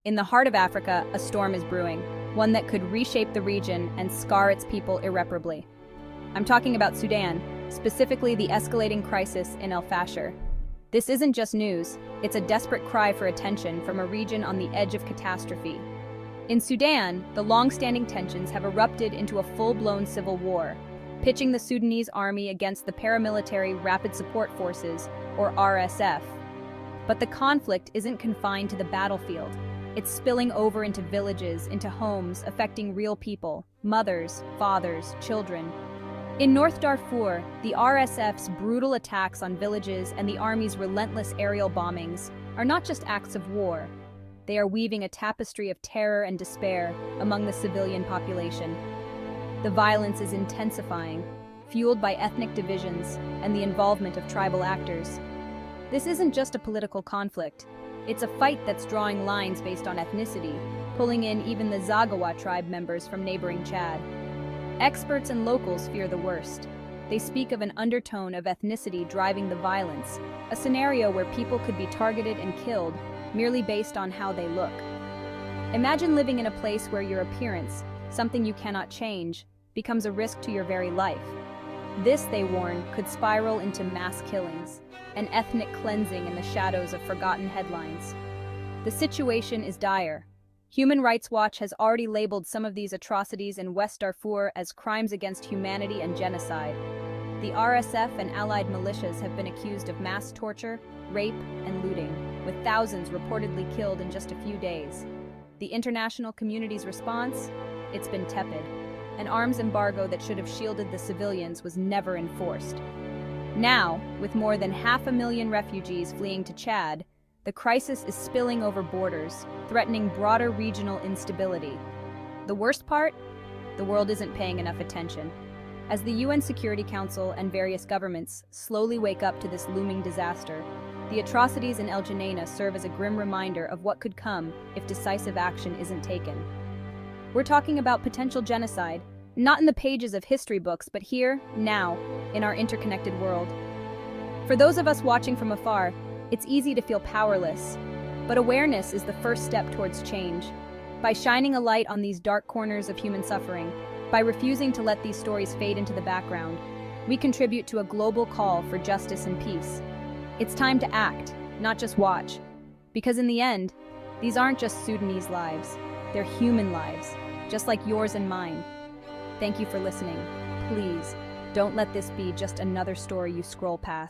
In the heart of Africa, a storm is brewing, one that could reshape the region and scar its people irreparably. I'm talking about Sudan, specifically the escalating crisis in el-Fasher. This isn't just news, it's a desperate cry for attention from a region on the edge of catastrophe. In Sudan, the long-standing tensions have erupted into a full-blown civil war, pitching the Sudanese army against the paramilitary Rapid Support Forces, or RSF. But the conflict isn't confined to the battlefield. It's spilling over into villages, into homes, affecting real people, mothers, fathers, children. In North Darfur, the RSF's brutal attacks on villages and the army's relentless aerial bombings are not just acts of war. They are weaving a tapestry of terror and despair among the civilian population. The violence is intensifying, fueled by ethnic divisions and the involvement of tribal actors. This isn't just a political conflict. It's a fight that's drawing lines based on ethnicity, pulling in even the Zaghawa tribe members from neighboring Chad. Experts and locals fear the worst. They speak of an undertone of ethnicity driving the violence, a scenario where people could be targeted and killed merely based on how they look. Imagine living in a place where your appearance, something you cannot change, becomes a risk to your very life. This, they warn, could spiral into mass killings, an ethnic cleansing in the shadows of forgotten headlines. The situation is dire. Human Rights Watch has already labeled some of these atrocities in West Darfur as crimes against humanity and genocide. The RSF and allied militias have been accused of mass torture, rape, and looting, with thousands reportedly killed in just a few days. The international community's response? It's been tepid. An arms embargo that should have shielded the civilians was never enforced. Now, with more than 500,000 refugees fleeing to Chad, the crisis is spilling over borders, threatening broader regional instability. The worst part? The world isn't paying enough attention. As the UN Security Council and various governments slowly wake up to this looming disaster, the atrocities in El Geneina serve as a grim reminder of what could come if decisive action isn't taken. We're talking about potential genocide, not in the pages of history books, but here, now, in our interconnected world. For those of us watching from afar, it's easy to feel powerless, but awareness is the first step towards change. By shining a light on these dark corners of human suffering, by refusing to let these stories fade into the background, we contribute to a global call for justice and peace. It's time to act, not just watch. Because in the end, these aren't just Sudanese lives, they're human lives, just like yours and mine. Thank you for listening. Please, don't let this be just another story you scroll past.